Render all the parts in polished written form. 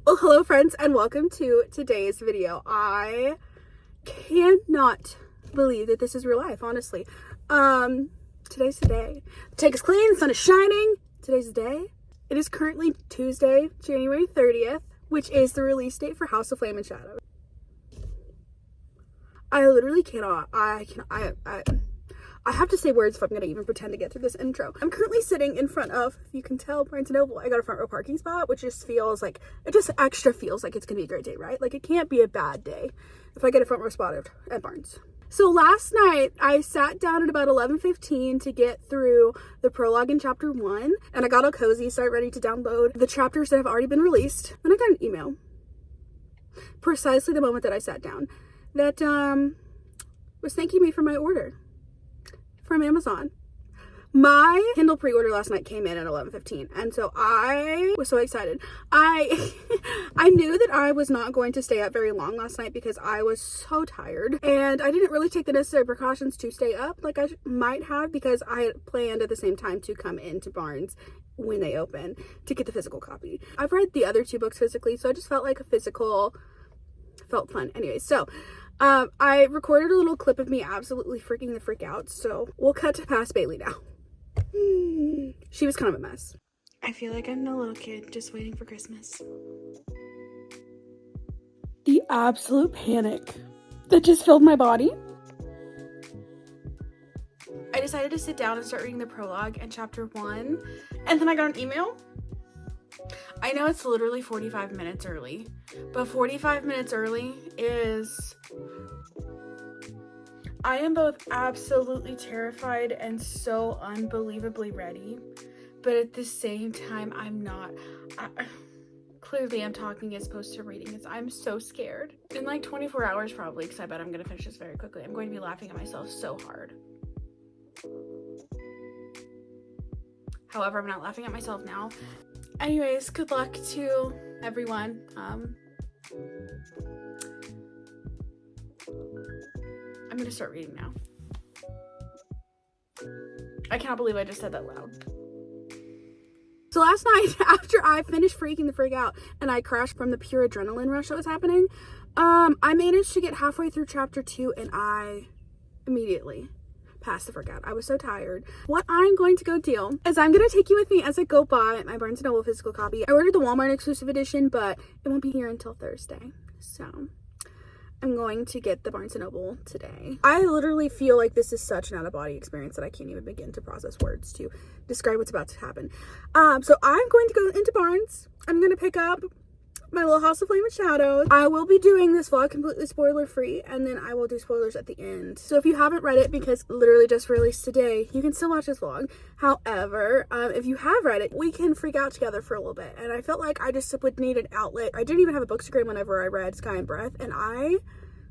Well, hello friends and welcome to today's video. I cannot believe that this is real life, honestly. Today's the day. The tank is clean, the sun is shining. Today's the day. It is currently Tuesday, January 30th, which is the release date for House of Flame and Shadow. I literally cannot. I have to say words if I'm gonna even pretend to get through this intro. I'm currently sitting in front of, if you can tell, Barnes & Noble. I got a front row parking spot, which just feels like, it just extra feels like it's gonna be a great day, right? Like, it can't be a bad day if I get a front row spot at Barnes. So last night, I sat down at about 11:15 to get through the prologue in chapter 1, and I got all cozy, started ready to download the chapters that have already been released. Then I got an email, precisely the moment that I sat down, that was thanking me for my order from Amazon. My Kindle pre-order last night came in at 11:15, and so I was so excited. I knew that I was not going to stay up very long last night because I was so tired, and I didn't really take the necessary precautions to stay up like I might have, because I had planned at the same time to come into Barnes when they open to get the physical copy. I've read the other two books physically, so I just felt like a physical felt fun. Anyway, so I recorded a little clip of me absolutely freaking the frick out, so we'll cut to past Bailey now. She was kind of a mess. I feel like I'm a little kid just waiting for Christmas. The absolute panic that just filled my body. I decided to sit down and start reading the prologue and chapter 1, and then I got an email. I know it's literally 45 minutes early, but 45 minutes early is... I am both absolutely terrified and so unbelievably ready, but at the same time, I'm not. Clearly, I'm talking as opposed to reading, because I'm so scared. In like 24 hours probably, because I bet I'm going to finish this very quickly. I'm going to be laughing at myself so hard. However, I'm not laughing at myself now. Anyways, good luck to everyone. I'm gonna start reading now. I cannot believe I just said that loud. So last night, after I finished freaking the frig out and I crashed from the pure adrenaline rush that was happening, I managed to get halfway through chapter 2 and I immediately passed the frig out. I was so tired. What I'm going to go do is I'm going to take you with me as I go buy my Barnes & Noble physical copy. I ordered the Walmart exclusive edition, but it won't be here until Thursday. So I'm going to get the Barnes & Noble today. I literally feel like this is such an out-of-body experience that I can't even begin to process words to describe what's about to happen. So I'm going to go into Barnes. I'm going to pick up my little House of Flame and Shadows. I will be doing this vlog completely spoiler-free, and then I will do spoilers at the end. So if you haven't read it, because literally just released today, you can still watch this vlog. However, if you have read it, we can freak out together for a little bit. And I felt like I just would need an outlet. I didn't even have a bookstagram whenever I read Sky and Breath, and I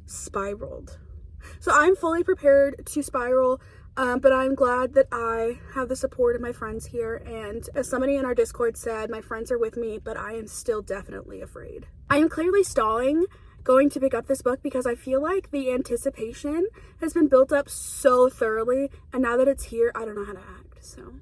spiraled. So I'm fully prepared to spiral, but I'm glad that I have the support of my friends here, and as somebody in our Discord said, my friends are with me, but I am still definitely afraid. I am clearly stalling going to pick up this book because I feel like the anticipation has been built up so thoroughly, and now that it's here, I don't know how to act, so...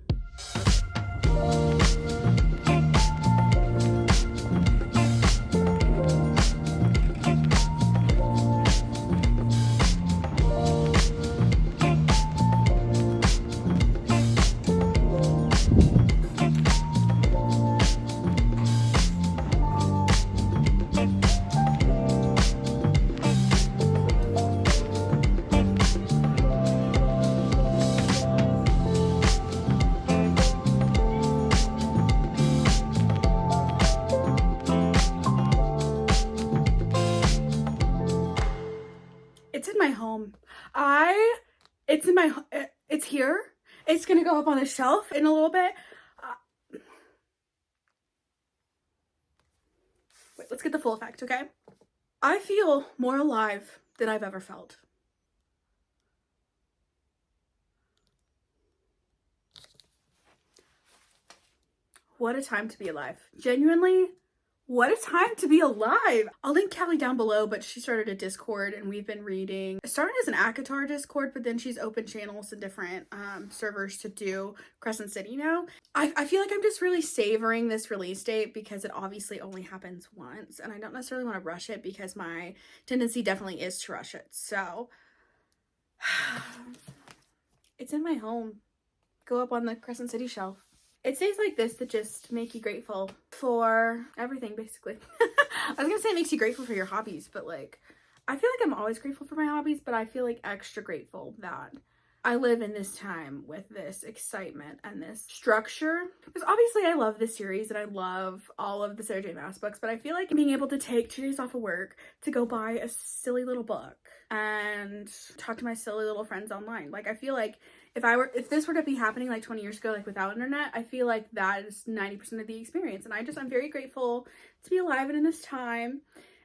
It's in my home. It's here. It's gonna go up on a shelf in a little bit. Wait, let's get the full effect, okay? I feel more alive than I've ever felt. What a time to be alive. Genuinely, What a time to be alive. I'll link Callie down below, but she started a Discord and we've been reading. It started as an ACOTAR Discord, but then she's opened channels and different servers to do Crescent City now. I feel like I'm just really savoring this release date because it obviously only happens once, and I don't necessarily want to rush it because my tendency definitely is to rush it. So it's in my home. Go up on the Crescent City shelf. It stays like this to just make you grateful for everything, basically. I was gonna say it makes you grateful for your hobbies, but like, I feel like I'm always grateful for my hobbies, but I feel like extra grateful that I live in this time with this excitement and this structure. Because obviously I love this series and I love all of the Sarah J Maas books, but I feel like being able to take 2 days off of work to go buy a silly little book and talk to my silly little friends online. Like, I feel like if this were to be happening like 20 years ago, like without internet, I feel like that is 90% of the experience. And I'm very grateful to be alive and in this time.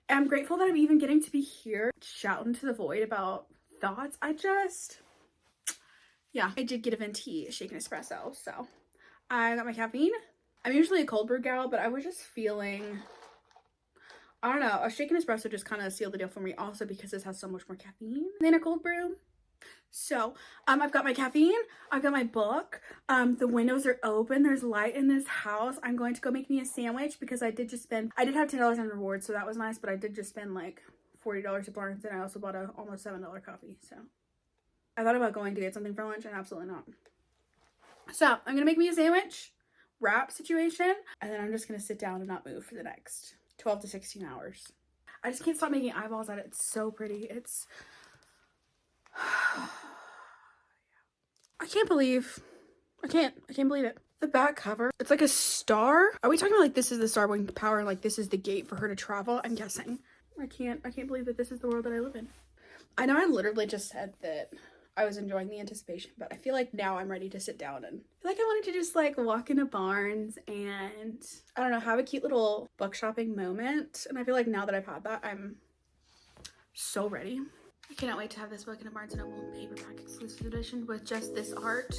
And I'm grateful that I'm even getting to be here shouting to the void about thoughts. Yeah, I did get a venti, a shaken espresso. So I got my caffeine. I'm usually a cold brew gal, but I was just feeling, I don't know, a shaken espresso just kind of sealed the deal for me, also because this has so much more caffeine than a cold brew. So I've got my caffeine, I've got my book, the windows are open, there's light in this house. I'm going to go make me a sandwich because I did have $10 in rewards, so that was nice, but I did just spend like $40 at Barnes, and I also bought a almost $7 coffee. So I thought about going to get something for lunch, and absolutely not. So I'm gonna make me a sandwich wrap situation, and then I'm just gonna sit down and not move for the next 12 to 16 hours. I just can't stop making eyeballs at it. It's so pretty. I can't believe it. The back cover, it's like a star. Are we talking about like this is the Starboy power and like this is the gate for her to travel? I'm guessing. I can't believe that this is the world that I live in. I know I literally just said that I was enjoying the anticipation, but I feel like now I'm ready to sit down and I feel like I wanted to just like walk into Barnes and I don't know, have a cute little book shopping moment. And I feel like now that I've had that, I'm so ready. I cannot wait to have this book in a Barnes & Noble paperback exclusive edition with just this art.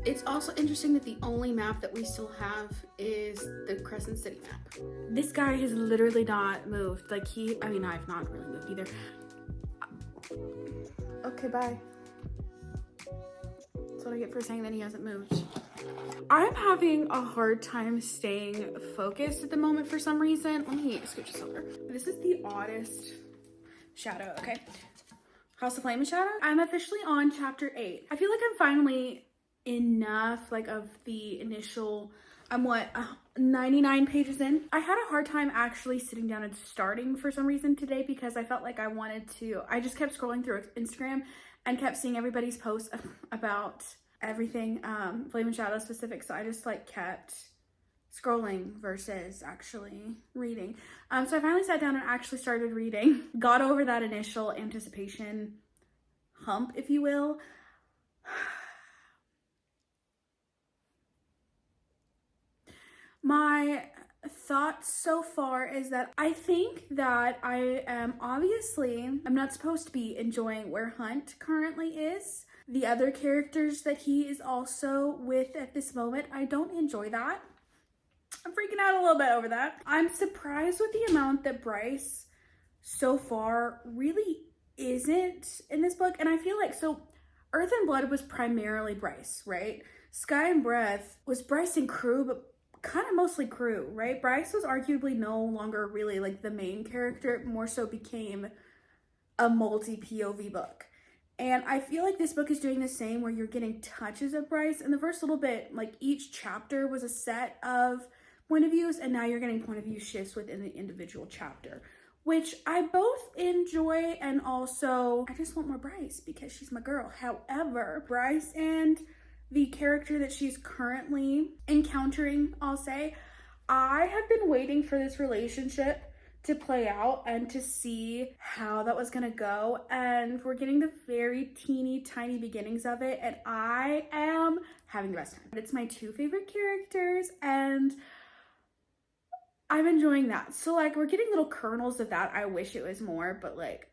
It's also interesting that the only map that we still have is the Crescent City map. This guy has literally not moved. Like I've not really moved either. Okay, bye. That's what I get for saying that he hasn't moved. I'm having a hard time staying focused at the moment for some reason. Let me switch this over. This is the oddest shadow, okay? House of Flame and Shadow. I'm officially on chapter 8. I feel like I'm finally enough like of the initial, I'm 99 pages in. I had a hard time actually sitting down and starting for some reason today because I felt like I just kept scrolling through Instagram and kept seeing everybody's posts about everything Flame and Shadow specific, so I just like kept scrolling versus actually reading. So I finally sat down and actually started reading, got over that initial anticipation hump, if you will. My thoughts so far is that I think that I'm not supposed to be enjoying where Hunt currently is. The other characters that he is also with at this moment, I don't enjoy that. I'm freaking out a little bit over that. I'm surprised with the amount that Bryce so far really isn't in this book. And I feel like, so Earth and Blood was primarily Bryce, right? Sky and Breath was Bryce and Crew, but kind of mostly Crew, right? Bryce was arguably no longer really like the main character. It more so became a multi-POV book. And I feel like this book is doing the same, where you're getting touches of Bryce. In the first little bit, like each chapter was a set of point of views, and now you're getting point of view shifts within the individual chapter, which I both enjoy, and also I just want more Bryce because she's my girl. However, Bryce and the character that she's currently encountering, I'll say, I have been waiting for this relationship to play out and to see how that was gonna go, and we're getting the very teeny tiny beginnings of it, and I am having the best time. It's my 2 favorite characters and I'm enjoying that. So like we're getting little kernels of that. I wish it was more, but like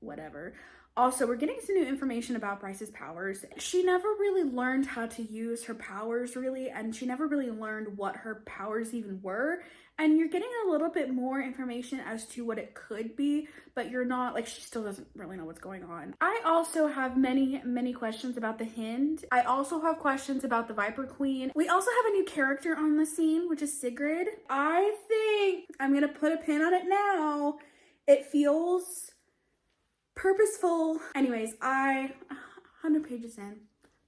whatever. Also, we're getting some new information about Bryce's powers. She never really learned how to use her powers, really, and she never really learned what her powers even were. And you're getting a little bit more information as to what it could be, but you're not, like, she still doesn't really know what's going on. I also have many questions about the Hind. I also have questions about the Viper Queen. We also have a new character on the scene, which is Sigrid. I think I'm gonna put a pin on it now. It feels purposeful. Anyways, 100 pages in,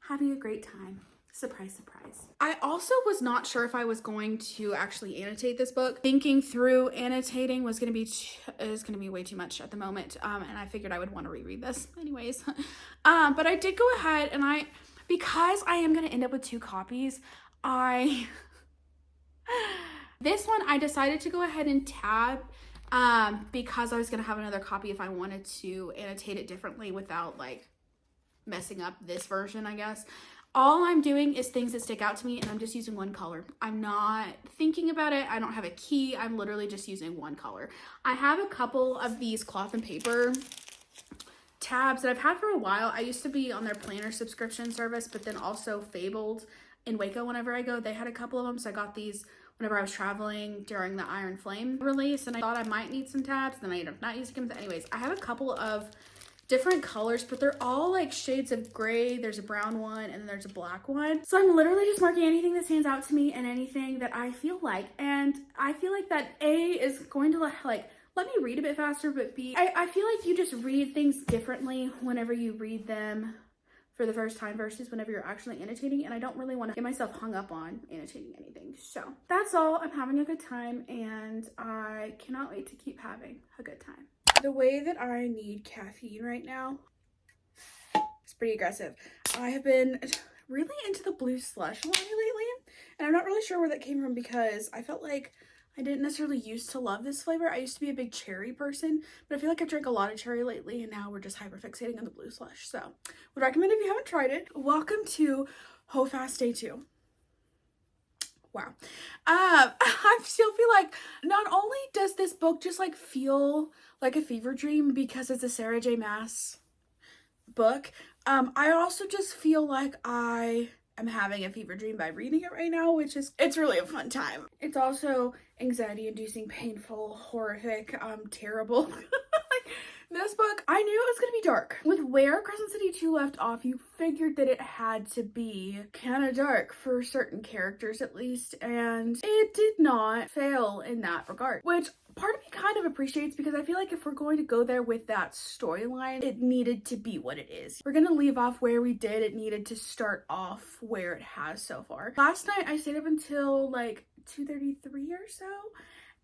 having a great time. Surprise, surprise. I also was not sure if I was going to actually annotate this book. Thinking through annotating is gonna be way too much at the moment. And I figured I would want to reread this anyways. But I did go ahead and because I am gonna end up with 2 copies, this one I decided to go ahead and tab because I was gonna have another copy if I wanted to annotate it differently without like messing up this version, I guess. All I'm doing is things that stick out to me, and I'm just using one color. I'm not thinking about it. I don't have a key. I'm literally just using one color. I have a couple of these cloth and paper tabs that I've had for a while. I used to be on their planner subscription service, but then also Fabled in Waco whenever I go. They had a couple of them, so I got these whenever I was traveling during the Iron Flame release, and I thought I might need some tabs, then I ended up not using them. But anyways, I have a couple of different colors, but they're all like shades of gray. There's a brown one and then there's a black one. So I'm literally just marking anything that stands out to me and anything that I feel like. And I feel like that A is going to like let me read a bit faster, but B, I feel like you just read things differently whenever you read them for the first time versus whenever you're actually annotating, and I don't really want to get myself hung up on annotating anything. So that's all. I'm having a good time and I cannot wait to keep having a good time. The way that I need caffeine right now is pretty aggressive. I have been really into the blue slush lately, and I'm not really sure where that came from because I felt like I didn't necessarily used to love this flavor. I used to be a big cherry person, but I feel like I drank a lot of cherry lately, and now we're just hyperfixating on the blue slush. So would recommend if you haven't tried it. Welcome to HOFAS Day 2. Wow. I still feel like not only does this book just like feel like a fever dream because it's a Sarah J. Maas book, I also just feel like I am having a fever dream by reading it right now, it's really a fun time. It's also anxiety inducing, painful, horrific, terrible. This book, I knew it was gonna be dark. With where Crescent City 2 left off, you figured that it had to be kind of dark for certain characters at least, and it did not fail in that regard, which part of me kind of appreciates because I feel like if we're going to go there with that storyline, it needed to be what it is. We're gonna leave off where we did. It needed to start off where it has so far. Last night, I stayed up until like 2:33 or so.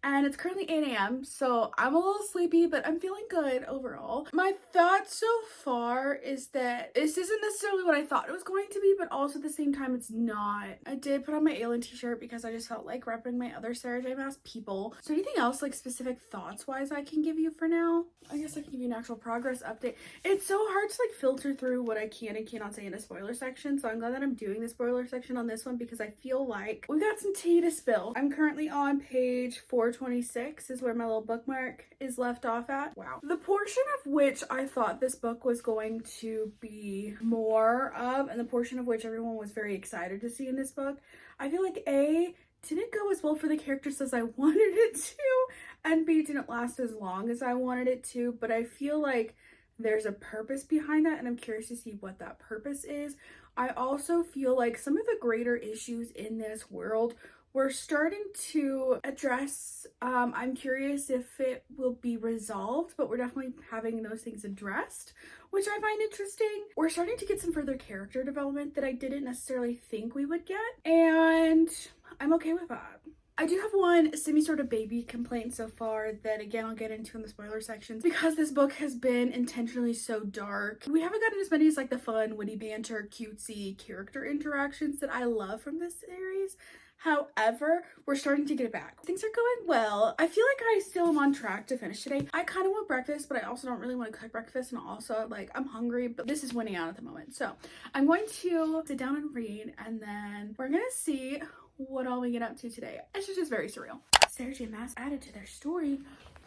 And it's currently 8 a.m. so I'm a little sleepy, but I'm feeling good overall. My thoughts so far is that this isn't necessarily what I thought it was going to be, but also at the same time, it's not. I did put on my Aylin t-shirt because I just felt like repping my other Sarah J. Maas people. So anything else like specific thoughts-wise I can give you for now? I guess I can give you an actual progress update. It's so hard to like filter through what I can and cannot say in a spoiler section, so I'm glad that I'm doing the spoiler section on this one because I feel like we've got some tea to spill. I'm currently on page 426 is where my little bookmark is left off at. Wow. The portion of which I thought this book was going to be more of, and the portion of which everyone was very excited to see in this book, I feel like A, didn't go as well for the characters as I wanted it to, and B, didn't last as long as I wanted it to, but I feel like there's a purpose behind that, and I'm curious to see what that purpose is. I also feel like some of the greater issues in this world we're starting to address. I'm curious if it will be resolved, but we're definitely having those things addressed, which I find interesting. We're starting to get some further character development that I didn't necessarily think we would get, and I'm okay with that. I do have one sort of baby complaint so far that, again, I'll get into in the spoiler sections. Because this book has been intentionally so dark, we haven't gotten as many as like the fun, witty banter, cutesy character interactions that I love from this series. However, we're starting to get it back. Things are going well. I feel like I still am on track to finish today. I kind of want breakfast, but I also don't really want to cook breakfast, and also like I'm hungry, but this is winning out at the moment. So I'm going to sit down and read, and then we're gonna see what all we get up to today. It's just very surreal. Sarah J. Maas added to their story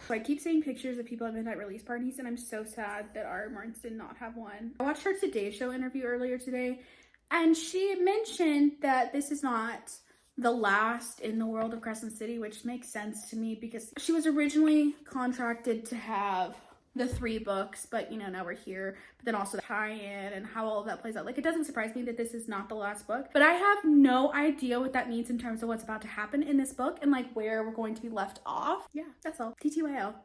So I keep seeing pictures of people at midnight release parties, and I'm so sad that our Martins did not have one. I watched her Today Show interview earlier today, and she mentioned that this is not the last in the world of Crescent City, which makes sense to me because she was originally contracted to have the 3 books, but you know, now we're here. But then also the tie-in and how all of that plays out. Like, it doesn't surprise me that this is not the last book, but I have no idea what that means in terms of what's about to happen in this book and like where we're going to be left off. Yeah, that's all. TTYL.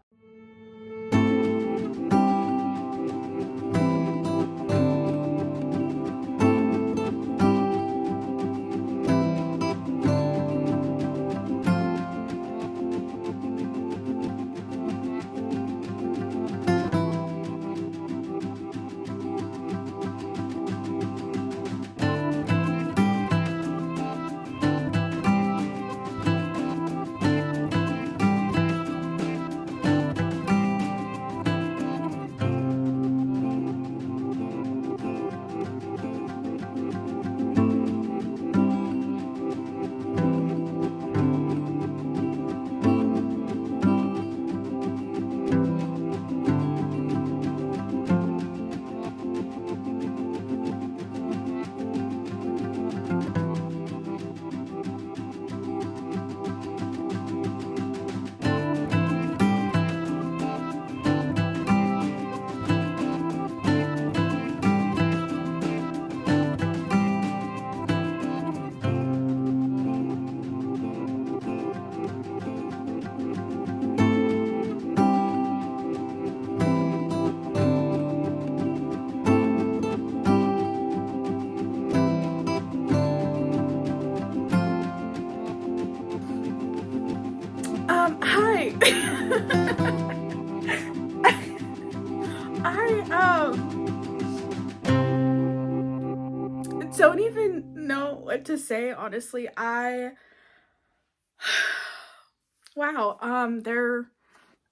Hi. I don't even know what to say, honestly. Wow, there,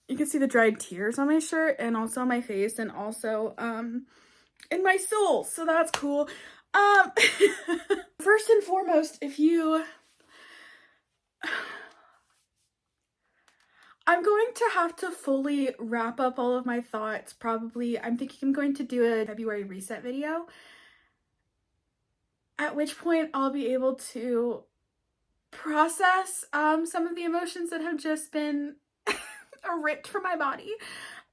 you can see the dried tears on my shirt and also on my face and also in my soul, so that's cool. First and foremost, I'm going to have to fully wrap up all of my thoughts. Probably, I'm thinking I'm going to do a February reset video, at which point I'll be able to process some of the emotions that have just been ripped from my body.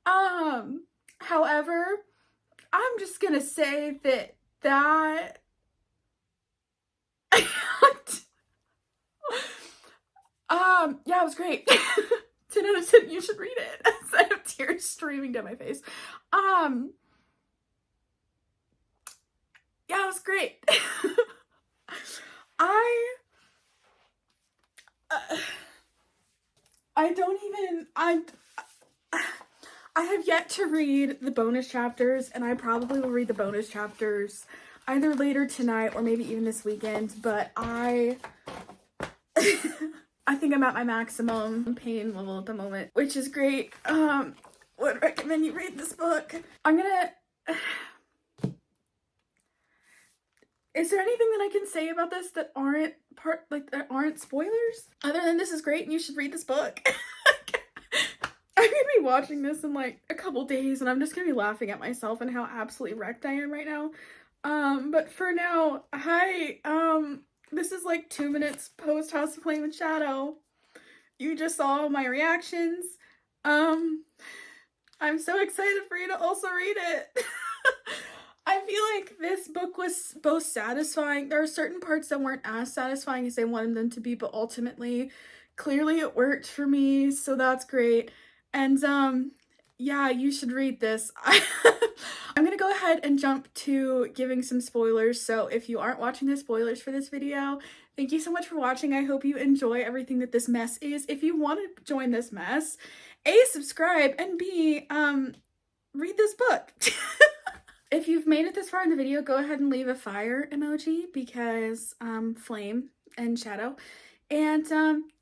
However, I'm just gonna say that yeah, it was great. 10 out of 10, you should read it. I have tears streaming down my face. Yeah, it was great. I have yet to read the bonus chapters, and I probably will read the bonus chapters either later tonight or maybe even this weekend, but I think I'm at my maximum pain level at the moment, which is great. Would recommend you read this book. Is there anything that I can say about this that aren't spoilers? Other than this is great and you should read this book. I'm gonna be watching this in like a couple days and I'm just gonna be laughing at myself and how absolutely wrecked I am right now. But for now, hi, this is like 2 minutes post House of Flame and Shadow. You just saw my reactions. I'm so excited for you to also read it. I feel like this book was both satisfying. There are certain parts that weren't as satisfying as I wanted them to be, but ultimately, clearly it worked for me, so that's great. And yeah, you should read this. I'm gonna go ahead and jump to giving some spoilers, so if you aren't watching the spoilers for this video, thank you so much for watching. I hope you enjoy everything that this mess is. If you want to join this mess, A, subscribe, and B, read this book. If you've made it this far in the video, go ahead and leave a fire emoji because flame and shadow. And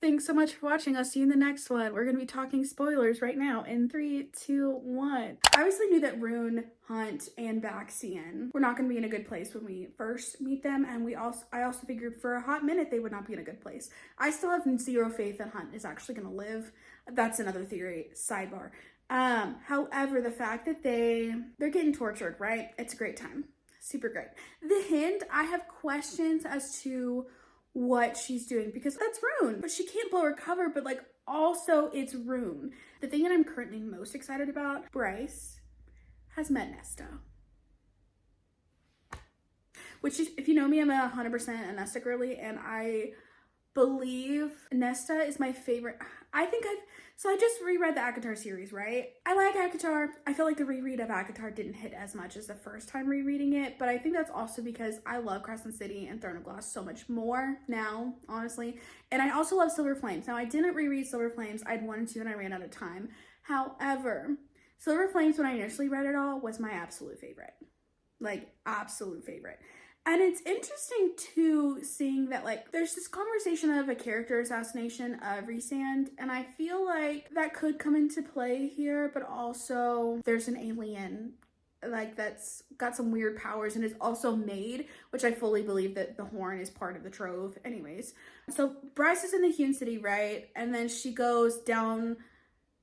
thanks so much for watching. I'll see you in the next one. We're going to be talking spoilers right now in 3, 2, 1. I obviously knew that Rune, Hunt, and Baxian were not going to be in a good place when we first meet them. And I also figured for a hot minute they would not be in a good place. I still have zero faith that Hunt is actually going to live. That's another theory, sidebar. However, the fact that they're getting tortured, right? It's a great time. Super great. The Hind, I have questions as to what she's doing because that's Rune, but she can't blow her cover, but like also it's Rune. The thing that I'm currently most excited about, Bryce has met Nesta. Which is, if you know me, I'm 100% a Nesta girly, and I believe Nesta is my favorite. So I just reread the ACOTAR series, right? I like ACOTAR. I feel like the reread of ACOTAR didn't hit as much as the first time rereading it, but I think that's also because I love Crescent City and Throne of Glass so much more now, honestly. And I also love Silver Flames. Now, I didn't reread Silver Flames. I'd wanted to and I ran out of time. However, Silver Flames, when I initially read it all, was my absolute favorite. Like, absolute favorite. And it's interesting too, seeing that like there's this conversation of a character assassination of Rhysand, and I feel like that could come into play here, but also there's an alien like that's got some weird powers and is also made, which I fully believe that the horn is part of the trove. Anyways, so Bryce is in the Hewn City, right? And then she goes down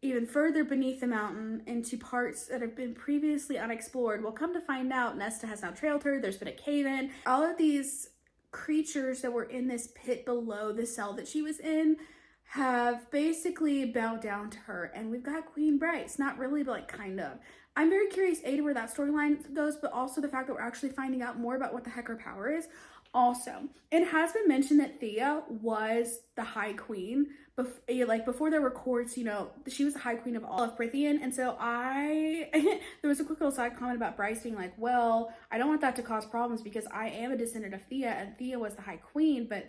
even further beneath the mountain into parts that have been previously unexplored. Well, come to find out, Nesta has now trailed her. There's been a cave-in. All of these creatures that were in this pit below the cell that she was in have basically bowed down to her. And we've got Queen Bryce. Not really, but like kind of. I'm very curious, A, to where that storyline goes, but also the fact that we're actually finding out more about what the heck her power is. Also, it has been mentioned that Thea was the High Queen. Before there were courts, you know, she was the High Queen of all of Prythian. And so there was a quick little side comment about Bryce being like, well, I don't want that to cause problems because I am a descendant of Thea and Thea was the High Queen, but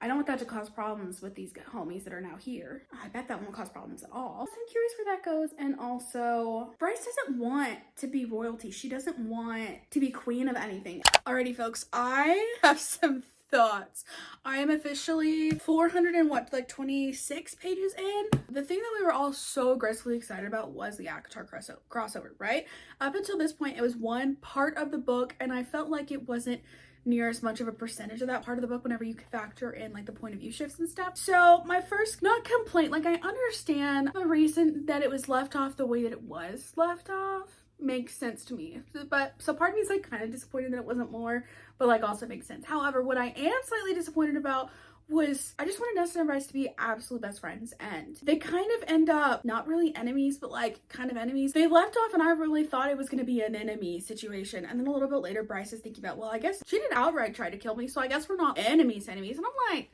I don't want that to cause problems with these homies that are now here. I bet that won't cause problems at all. So I'm curious where that goes. And also, Bryce doesn't want to be royalty. She doesn't want to be queen of anything. Alrighty, folks, I have some thoughts. I am officially 26 pages in. The thing that we were all so aggressively excited about was the ACOTAR crossover, right? Up until this point, it was one part of the book, and I felt like it wasn't near as much of a percentage of that part of the book whenever you factor in like the point of view shifts and stuff. So my first, not complaint, like I understand the reason that it was left off the way that it was left off. Makes sense to me, but so part of me is like kind of disappointed that it wasn't more, but like also makes sense. However, what I am slightly disappointed about was I just wanted Nesta and Bryce to be absolute best friends, and they kind of end up not really enemies, but like kind of enemies. They left off and I really thought it was going to be an enemy situation, and then a little bit later Bryce is thinking about, well, I guess she didn't outright try to kill me, so I guess we're not enemies, and I'm like,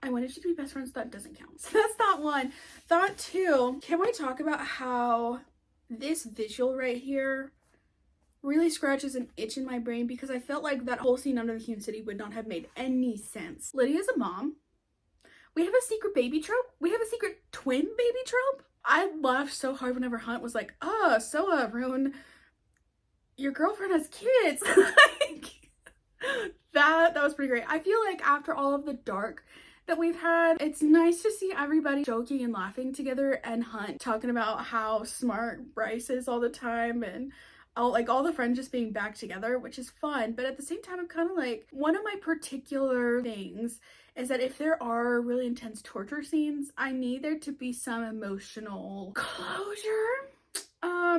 I wanted you to be best friends, so that doesn't count. So that's thought one. Thought two, can we talk about how this visual right here really scratches an itch in my brain, because I felt like that whole scene under the Hewn City would not have made any sense. Lydia's a mom. We have a secret baby trope. We have a secret twin baby trope. I laughed so hard whenever Hunt was like, Rune, your girlfriend has kids. Like, that was pretty great. I feel like after all of the dark that we've had, it's nice to see everybody joking and laughing together, and Hunt talking about how smart Bryce is all the time, and all the friends just being back together, which is fun. But at the same time, I'm kind of like, one of my particular things is that if there are really intense torture scenes, I need there to be some emotional closure,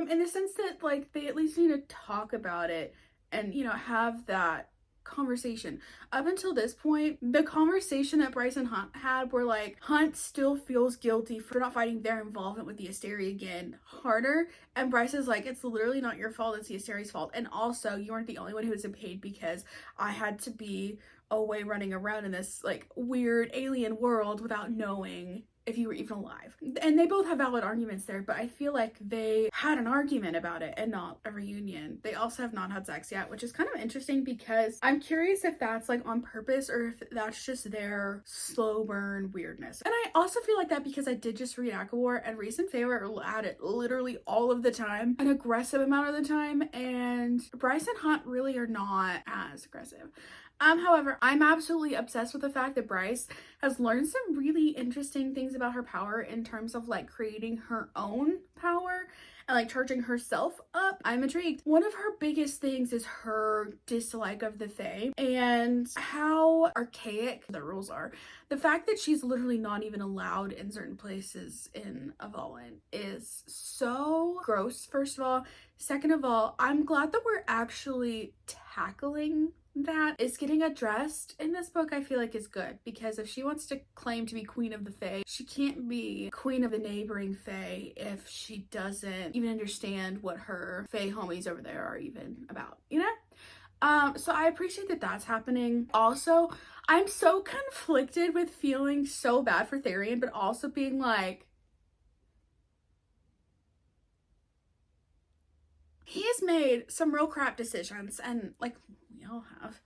in the sense that like they at least need to talk about it and, you know, have that conversation. Up until this point, the conversation that Bryce and Hunt had were like, Hunt still feels guilty for not fighting their involvement with the Asteri again harder, and Bryce is like, it's literally not your fault, it's the Asteri's fault, and also you weren't the only one who was paid because I had to be away running around in this like weird alien world without knowing if you were even alive. And they both have valid arguments there, but I feel like they had an argument about it and not a reunion. They also have not had sex yet, which is kind of interesting because I'm curious if that's like on purpose or if that's just their slow burn weirdness. And I also feel like that because I did just read ACOWAR, and Reese and Faye are at it literally all of the time, an aggressive amount of the time, and Bryce and Hunt really are not as aggressive. However, I'm absolutely obsessed with the fact that Bryce has learned some really interesting things about her power in terms of like creating her own power. and like charging herself up. I'm intrigued. One of her biggest things is her dislike of the Fae and how archaic the rules are. The fact that she's literally not even allowed in certain places in Avalon is so gross, first of all. Second of all, I'm glad that we're actually tackling that. Is getting addressed in this book, I feel like is good, because if she wants to claim to be queen of the Fae, she can't be queen of the neighboring Fae if she doesn't even understand what her Fae homies over there are even about, you know? So I appreciate that that's happening. Also, I'm so conflicted with feeling so bad for Therian, but also being like, he has made some real crap decisions, and like we all have.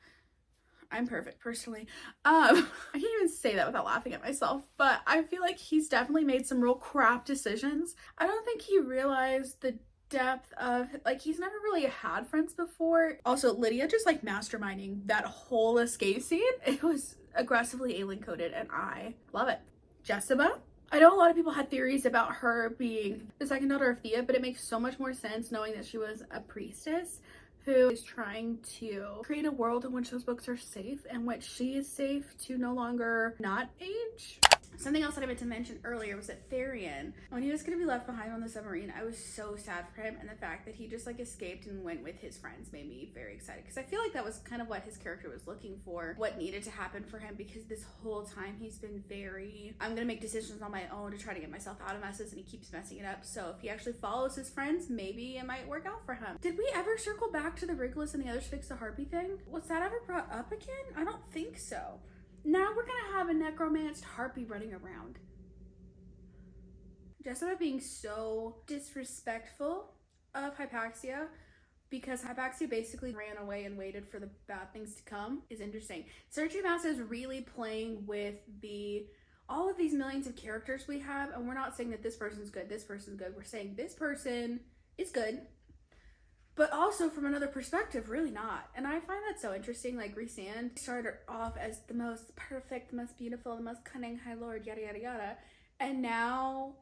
I'm perfect personally. I can't even say that without laughing at myself, but I feel like he's definitely made some real crap decisions. I don't think he realized the depth of, like, he's never really had friends before. Also, Lydia just like masterminding that whole escape scene. It was aggressively alien coded and I love it. Jessica, I know a lot of people had theories about her being the second daughter of Thea, but it makes so much more sense knowing that she was a priestess who is trying to create a world in which those books are safe and which she is safe to no longer not age. Something else that I meant to mention earlier was that Therian, when he was going to be left behind on the submarine, I was so sad for him, and the fact that he just like escaped and went with his friends made me very excited, because I feel like that was kind of what his character was looking for, what needed to happen for him, because this whole time he's been very, I'm gonna make decisions on my own to try to get myself out of messes, and he keeps messing it up. So if he actually follows his friends, maybe it might work out for him. Did we ever circle back to the Wrigless and the others fix the harpy thing? Was that ever brought up again? I don't think so. Now we're gonna have a necromanced harpy running around. Jessica being so disrespectful of Hypaxia, because Hypaxia basically ran away and waited for the bad things to come, is interesting. Sergio Massa is really playing with all of these millions of characters we have, and we're not saying that this person's good, this person's good. We're saying this person is good, but also from another perspective, really not. And I find that so interesting. Like, Rhysand started off as the most perfect, the most beautiful, the most cunning High Lord, yada, yada, yada. And now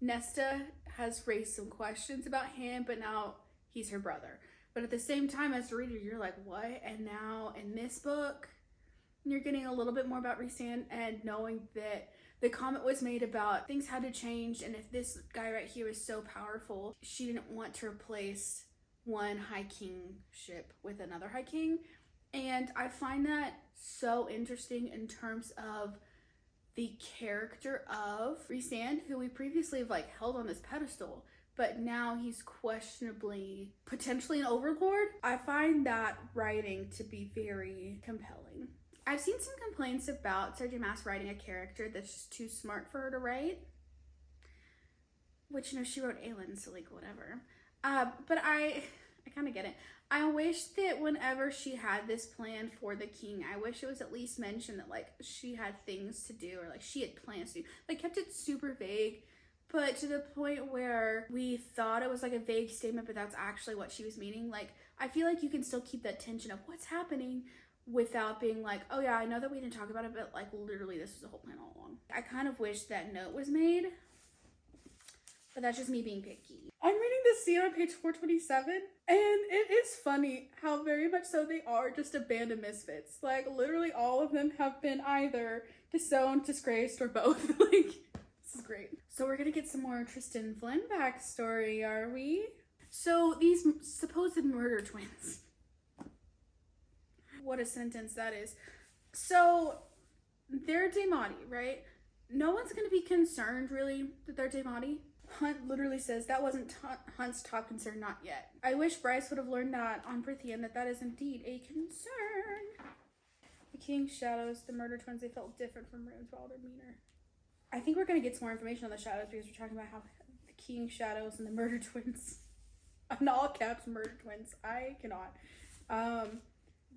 Nesta has raised some questions about him, but now he's her brother. But at the same time, as a reader, you're like, what? And now in this book, you're getting a little bit more about Rhysand, and knowing that the comment was made about things had to change, and if this guy right here is so powerful, she didn't want to replace one High Kingship with another High King. And I find that so interesting in terms of the character of Rhysand, who we previously have like held on this pedestal, but now he's questionably potentially an overlord. I find that writing to be very compelling. I've seen some complaints about Sergio Maas writing a character that's just too smart for her to write, which, you know, she wrote Aelin, so like whatever. But I kind of get it. I wish that whenever she had this plan for the king, I wish it was at least mentioned that like she had things to do, or like she had plans to do. Like, kept it super vague, but to the point where we thought it was like a vague statement, but that's actually what she was meaning. Like, I feel like you can still keep that tension of what's happening without being like, oh yeah, I know that we didn't talk about it, but like literally this was the whole plan all along. I kind of wish that note was made, but that's just me being picky. I'm reading this scene on page 427, and it is funny how very much so they are just a band of misfits. Like, literally all of them have been either disowned, disgraced, or both. Like, this is great. So we're gonna get some more Tristan Flynn backstory, are we? So these supposed murder twins. What a sentence that is. So they're Daemati, right? No one's gonna be concerned really that they're Daemati. Hunt literally says that wasn't Hunt's top concern, not yet. I wish Bryce would have learned that on Prithian, that is indeed a concern. The King's Shadows, the murder twins, they felt different from Rune's Wilder demeanor. I think we're going to get some more information on the Shadows, because we're talking about how the King's Shadows and the murder twins, in all caps, murder twins, I cannot.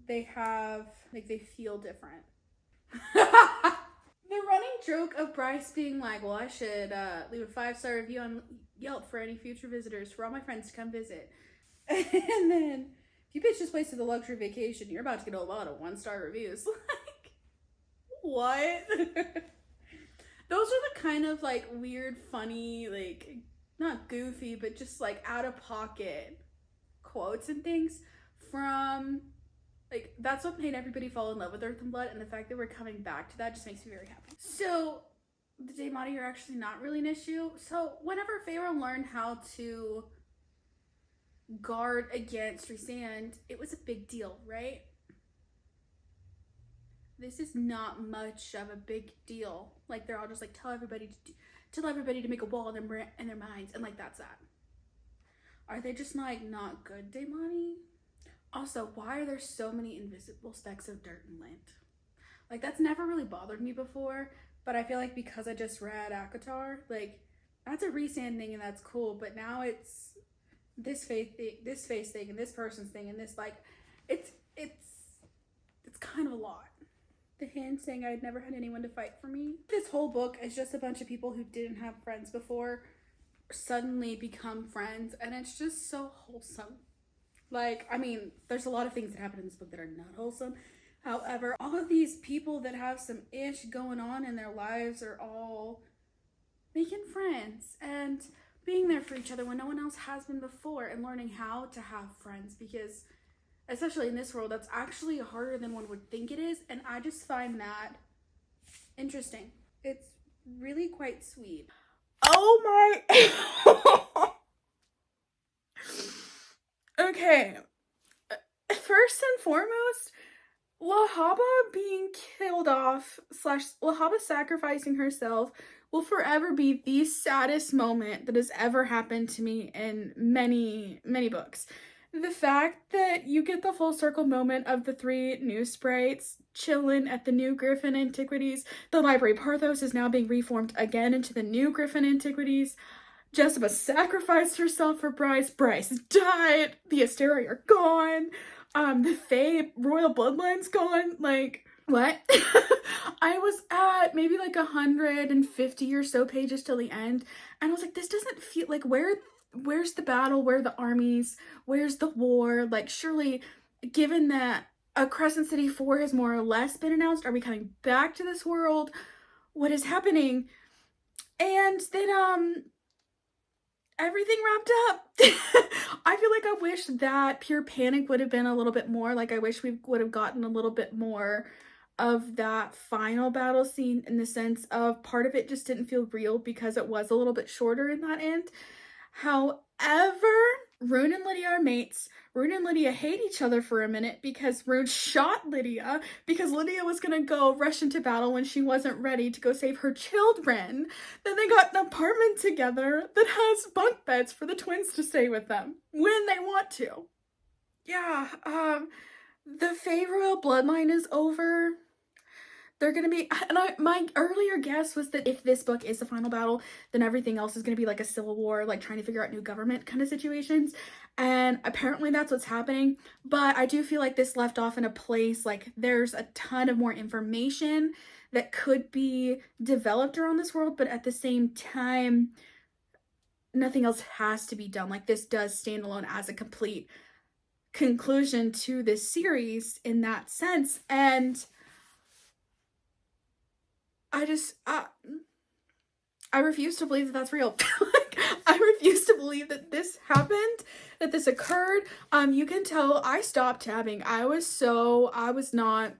They have, like, they feel different. The running joke of Bryce being like, well, I should leave a 5-star review on Yelp for any future visitors, for all my friends to come visit. And then, if you pitch this place as a luxury vacation, you're about to get a lot of 1-star reviews. Like, what? Those are the kind of, like, weird, funny, like, not goofy, but just like out of pocket quotes and things from, like, that's what made everybody fall in love with Earth and Blood, and the fact that we're coming back to that just makes me very happy. So the Daemati are actually not really an issue. So whenever Pharaoh learned how to guard against Rhysand, it was a big deal, right? This is not much of a big deal. Like, they're all just like, tell everybody to make a wall in their minds, and like, that's that. Are they just like not good Daemati? Also, why are there so many invisible specks of dirt and lint? Like, that's never really bothered me before, but I feel like because I just read ACOTAR, like, that's a Rhysand thing and that's cool, but now it's this face thing and this person's thing and this, like, it's kind of a lot. The hand saying I'd never had anyone to fight for me. This whole book is just a bunch of people who didn't have friends before suddenly become friends, and it's just so wholesome. Like, I mean, there's a lot of things that happen in this book that are not wholesome. However, all of these people that have some ish going on in their lives are all making friends and being there for each other when no one else has been before, and learning how to have friends, because especially in this world, that's actually harder than one would think it is, and I just find that interesting. It's really quite sweet. Oh my... Okay. First and foremost, Lahaba being killed off / Lahaba sacrificing herself will forever be the saddest moment that has ever happened to me in many, many books. The fact that you get the full circle moment of the 3 new sprites chilling at the new Griffin Antiquities. The Library Parthos is now being reformed again into the new Griffin Antiquities. Jessica sacrificed herself for Bryce. Bryce died. The Asteri are gone. The Fae royal bloodline's gone. Like, what? I was at maybe like 150 or so pages till the end, and I was like, this doesn't feel like, where's the battle? Where are the armies? Where's the war? Like, surely, given that a Crescent City 4 has more or less been announced, are we coming back to this world? What is happening? And then, everything wrapped up. I feel like I wish that Pure Panic would have been a little bit more. Like, I wish we would have gotten a little bit more of that final battle scene, in the sense of part of it just didn't feel real because it was a little bit shorter in that end. However, Rune and Lydia are mates. Rune and Lydia hate each other for a minute because Rune shot Lydia because Lydia was gonna go rush into battle when she wasn't ready to go save her children. Then they got an apartment together that has bunk beds for the twins to stay with them when they want to. Yeah, the Fae royal bloodline is over. They're gonna be, and my earlier guess was that if this book is the final battle, then everything else is gonna be like a civil war, like trying to figure out new government kind of situations, and apparently that's what's happening. But I do feel like this left off in a place, like, there's a ton of more information that could be developed around this world, but at the same time, nothing else has to be done. Like, this does stand alone as a complete conclusion to this series in that sense, and I refuse to believe that that's real. Like, I refuse to believe that this happened, that this occurred. You can tell I stopped tabbing. I was not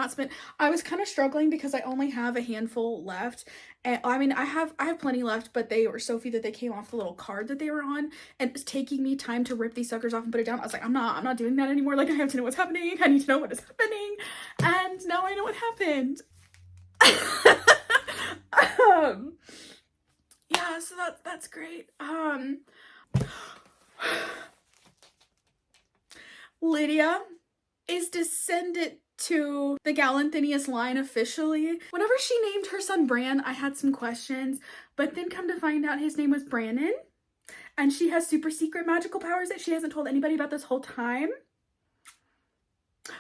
spent. I was kind of struggling because I only have a handful left. And I mean, I have plenty left, but they were so few that they came off the little card that they were on, and it's taking me time to rip these suckers off and put it down. I was like, I'm not doing that anymore. Like, I have to know what's happening. I need to know what is happening. And now I know what happened. Yeah, so that's great. Lydia is descendant to the Galanthinius line officially. Whenever she named her son Bran, I had some questions, but then come to find out his name was Brannon, and she has super secret magical powers that she hasn't told anybody about this whole time.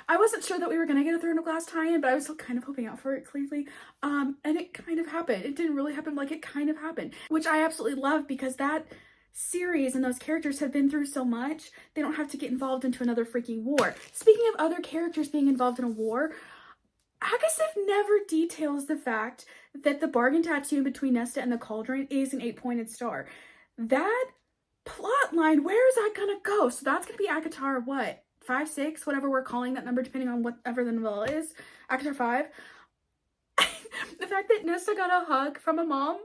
I wasn't sure that we were gonna get a Throne of Glass tie-in, but I was still kind of hoping out for it, clearly. And it kind of happened. It didn't really happen, like, it kind of happened, which I absolutely love, because that series and those characters have been through so much, they don't have to get involved into another freaking war. Speaking of other characters being involved in a war, Agasif never details the fact that the bargain tattoo between Nesta and the cauldron is an 8-pointed star. That plot line, where is that gonna go? So that's gonna be ACOTAR, what, 5, 6, whatever we're calling that number, depending on whatever the novella is. ACOTAR 5. The fact that Nesta got a hug from a mom,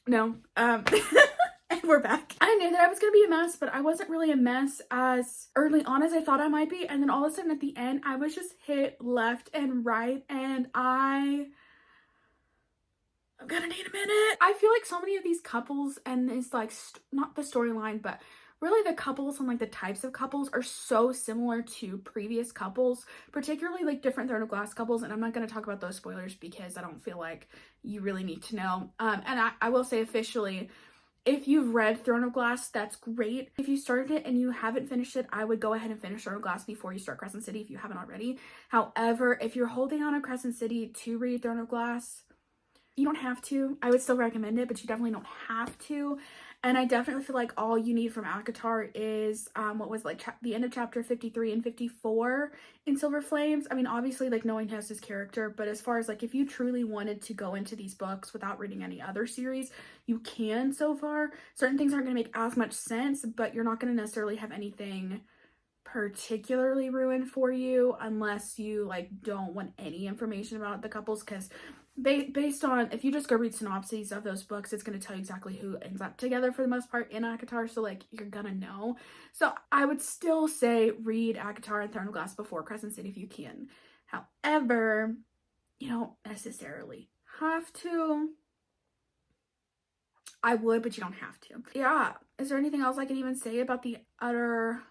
no. And we're back. I knew that I was gonna be a mess, but I wasn't really a mess as early on as I thought I might be. And then all of a sudden at the end, I was just hit left and right, and I'm gonna need a minute. I feel like so many of these couples, and it's like not the storyline, but really the couples and like the types of couples are so similar to previous couples, particularly like different Throne of Glass couples. And I'm not going to talk about those spoilers because I don't feel like you really need to know. And I will say officially, if you've read Throne of Glass, that's great. If you started it and you haven't finished it, I would go ahead and finish Throne of Glass before you start Crescent City if you haven't already. However, if you're holding on to Crescent City to read Throne of Glass, you don't have to. I would still recommend it, but you definitely don't have to. And I definitely feel like all you need from ACOTAR is what was like the end of chapter 53 and 54 in Silver Flames. I mean, obviously like knowing Hess's character, but as far as like if you truly wanted to go into these books without reading any other series, you can so far. Certain things aren't going to make as much sense, but you're not going to necessarily have anything particularly ruined for you unless you like don't want any information about the couples, because based on, if you just go read synopses of those books, it's going to tell you exactly who ends up together for the most part in ACOTAR, so like you're gonna know. So I would still say read ACOTAR and Throne of Glass before Crescent City if you can. However, you don't necessarily have to. I would, but you don't have to. Yeah, is there anything else I can even say about the utter...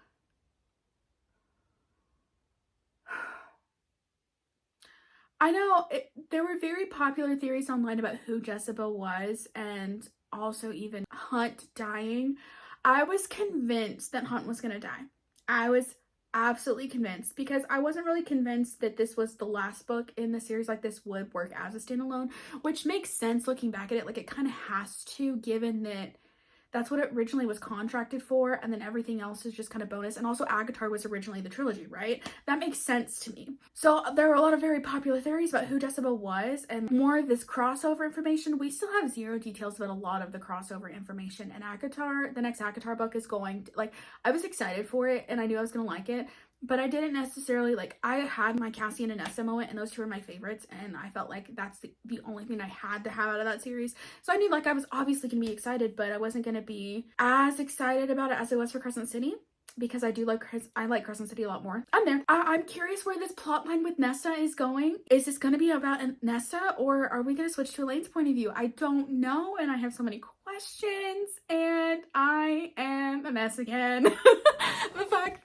I know there were very popular theories online about who Jezebel was, and also even Hunt dying. I was convinced that Hunt was gonna die. I was absolutely convinced, because I wasn't really convinced that this was the last book in the series, like this would work as a standalone, which makes sense looking back at it. Like it kind of has to, given that that's what it originally was contracted for, and then everything else is just kind of bonus. And also ACOTAR was originally the trilogy, right? That makes sense to me. So there are a lot of very popular theories about who Jezebel was, and more of this crossover information. We still have zero details about a lot of the crossover information. And ACOTAR, the next ACOTAR book is going to, like, I was excited for it and I knew I was gonna like it, but I didn't necessarily, like, I had my Cassian and Nesta moment, and those two were my favorites, and I felt like that's the only thing I had to have out of that series. So I knew, like, I was obviously gonna be excited, but I wasn't gonna be as excited about it as I was for Crescent City, because I like Crescent City a lot more. I'm there. I'm curious where this plot line with Nesta is going. Is this gonna be about Nesta, or are we gonna switch to Elaine's point of view? I don't know, and I have so many questions, and I am a mess again. The fact,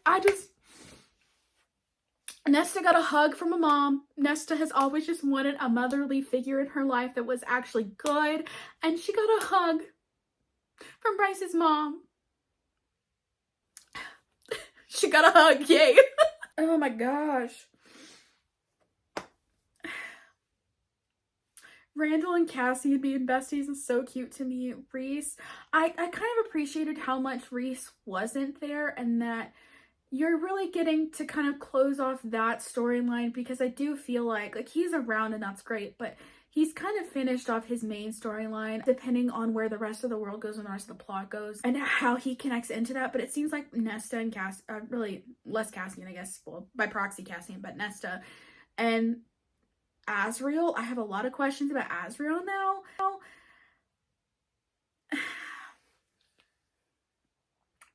Nesta got a hug from a mom. Nesta has always just wanted a motherly figure in her life that was actually good, and she got a hug from Bryce's mom. She got a hug, yay. Oh my gosh. Randall and Cassie being besties is so cute to me. Reese, I kind of appreciated how much Reese wasn't there, and that you're really getting to kind of close off that storyline, because I do feel like he's around and that's great, but he's kind of finished off his main storyline, depending on where the rest of the world goes and the rest of the plot goes and how he connects into that. But it seems like Nesta and really less Cassian, I guess, well, by proxy Cassian, but Nesta and Azriel. I have a lot of questions about Azriel now.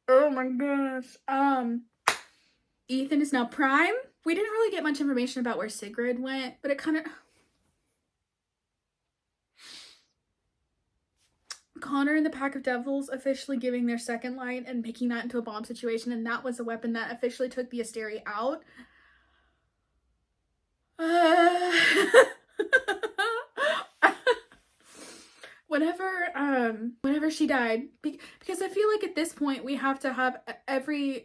Oh my gosh. Ethan is now Prime. We didn't really get much information about where Sigrid went, but it kind of... Connor and the Pack of Devils officially giving their second light and making that into a bomb situation, and that was a weapon that officially took the Asteri out. Whenever she died, because I feel like at this point we have to have Aelin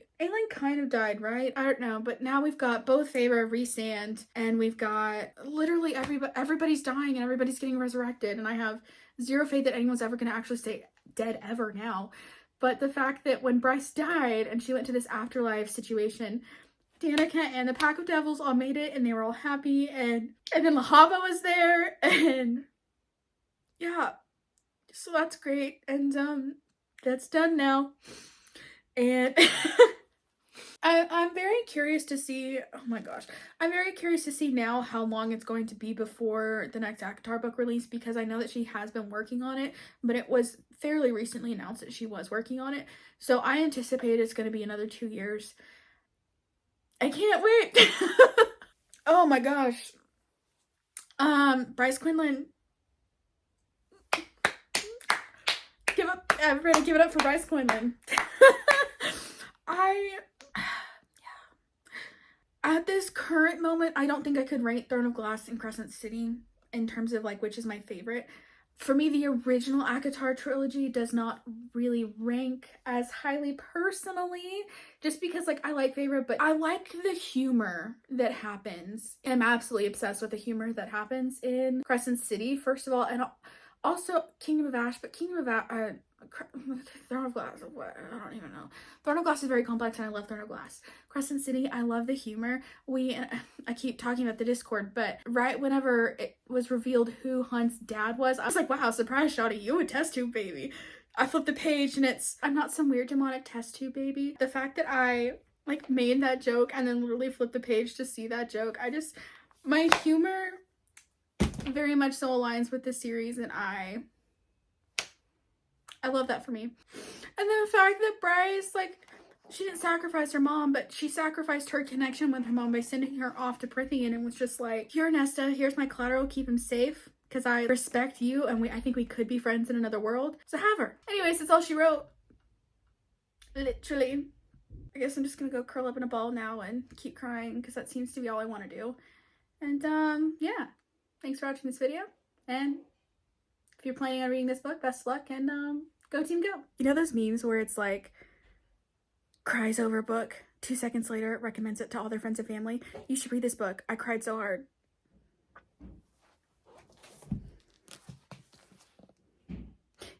kind of died, right? I don't know, but now we've got both Feyre, Rhysand, and we've got literally everybody's dying and everybody's getting resurrected, and I have zero faith that anyone's ever going to actually stay dead ever now. But the fact that when Bryce died and she went to this afterlife situation, Danica and the Pack of Devils all made it and they were all happy, and then Lahava was there, and yeah, so that's great. And that's done now. And I'm very curious to see, oh my gosh, I'm very curious to see now how long it's going to be before the next ACOTAR book release, because I know that she has been working on it, but it was fairly recently announced that she was working on it. So I anticipate it's going to be another 2 years. I can't wait. Oh my gosh. Bryce Quinlan. Everybody give it up for Bryce Quinlan. At this current moment, I don't think I could rank Throne of Glass and Crescent City in terms of like which is my favorite. For me, the original ACOTAR trilogy does not really rank as highly personally, just because like I like favorite, but I like the humor that happens. I'm absolutely obsessed with the humor that happens in Crescent City, first of all, and also Kingdom of Ash, but Kingdom of Ash, Throne of Glass, what? I don't even know. Throne of Glass is very complex and I love Throne of Glass. Crescent City, I love the humor. I keep talking about the Discord, but right whenever it was revealed who Hunt's dad was, I was like, wow, surprise, Shawty, you a test tube baby. I flipped the page and I'm not some weird demonic test tube baby. The fact that I like made that joke and then literally flipped the page to see that joke, my humor very much so aligns with the series, and I love that for me. And then the fact that Bryce, like, she didn't sacrifice her mom, but she sacrificed her connection with her mom by sending her off to Prithian and was just like, here, Nesta, here's my collateral, keep him safe, because I respect you, and I think we could be friends in another world, so have her. Anyways, that's all she wrote. Literally. I guess I'm just gonna go curl up in a ball now and keep crying, because that seems to be all I want to do. And, yeah. Thanks for watching this video, and if you're planning on reading this book, best of luck, and, go team go. You know those memes where it's like, cries over a book, 2 seconds later recommends it to all their friends and family? You should read this book. I cried so hard.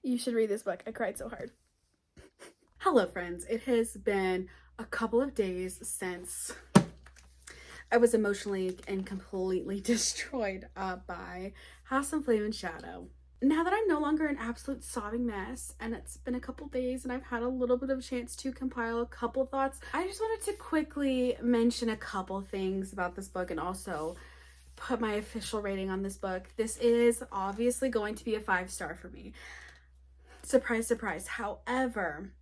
You should read this book. I cried so hard. Hello friends, it has been a couple of days since I was emotionally and completely destroyed by House of Flame and Shadow. Now that I'm no longer an absolute sobbing mess, and it's been a couple days and I've had a little bit of a chance to compile a couple thoughts, I just wanted to quickly mention a couple things about this book and also put my official rating on this book. This is obviously going to be a 5-star for me. Surprise, surprise. However,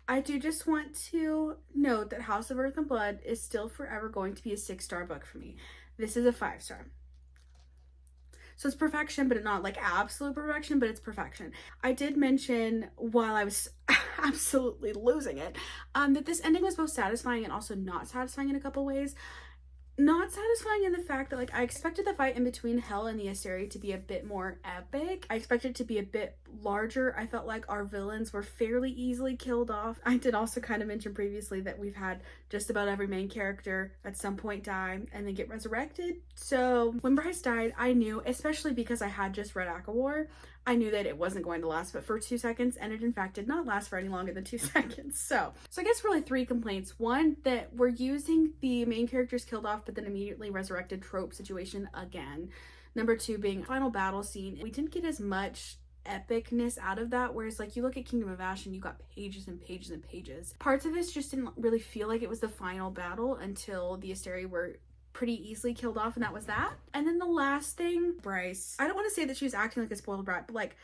I do just want to note that House of Earth and Blood is still forever going to be a 6-star book for me. This is a 5-star. So it's perfection, but not like absolute perfection, but it's perfection. I did mention while I was absolutely losing it, that this ending was both satisfying and also not satisfying in a couple ways. Not satisfying in the fact that like I expected the fight in between Hel and the Asteri to be a bit more epic. I expected it to be a bit larger. I felt like our villains were fairly easily killed off. I did also kind of mention previously that we've had just about every main character at some point die and then get resurrected. So when Bryce died, I knew, especially because I had just read ACOWAR, I knew that it wasn't going to last but for 2 seconds, and it in fact did not last for any longer than 2 seconds. So I guess really 3 complaints. One, that we're using the main characters killed off but then immediately resurrected trope situation again. Number 2 being final battle scene. We didn't get as much epicness out of that, whereas like you look at Kingdom of Ash and you got pages and pages and pages. Parts of this just didn't really feel like it was the final battle until the Asteri were pretty easily killed off, and that was that. And then the last thing, Bryce, I don't want to say that she was acting like a spoiled brat, but like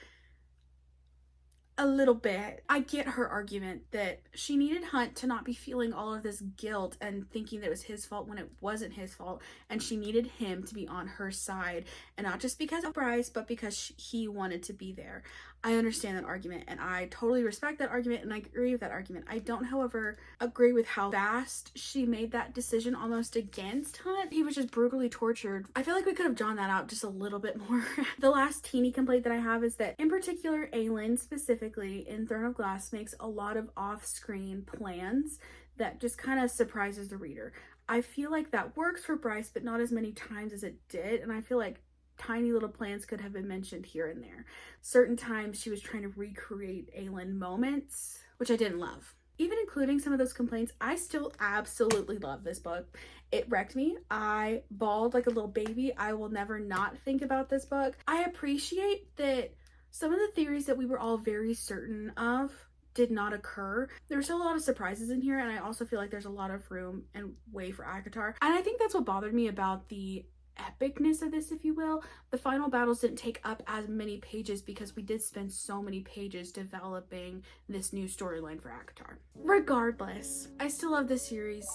a little bit. I get her argument that she needed Hunt to not be feeling all of this guilt and thinking that it was his fault when it wasn't his fault, and she needed him to be on her side, and not just because of Bryce, but because he wanted to be there. I understand that argument, and I totally respect that argument, and I agree with that argument. I don't, however, agree with how fast she made that decision almost against Hunt. He was just brutally tortured. I feel like we could have drawn that out just a little bit more. The last teeny complaint that I have is that, in particular, Aelin specifically in Throne of Glass makes a lot of off-screen plans that just kind of surprises the reader. I feel like that works for Bryce, but not as many times as it did, and I feel like tiny little plans could have been mentioned here and there. Certain times she was trying to recreate Aelin moments which I didn't love. Even including some of those complaints, I still absolutely love this book. It wrecked me. I bawled like a little baby. I will never not think about this book. I appreciate that some of the theories that we were all very certain of did not occur. There's still a lot of surprises in here, and I also feel like there's a lot of room and way for ACOTAR. And I think that's what bothered me about the epicness of this, if you will. The final battles didn't take up as many pages because we did spend so many pages developing this new storyline for ACOTAR. Regardless, I still love this series.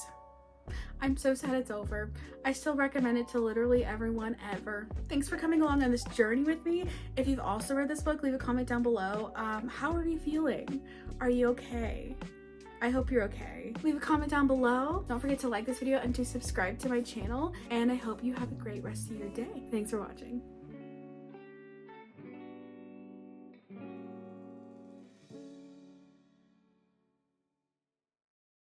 I'm so sad it's over. I still recommend it to literally everyone ever. Thanks for coming along on this journey with me. If you've also read this book, leave a comment down below. How are you feeling? Are you okay? I hope you're okay. Leave a comment down below. Don't forget to like this video and to subscribe to my channel. And I hope you have a great rest of your day. Thanks for watching.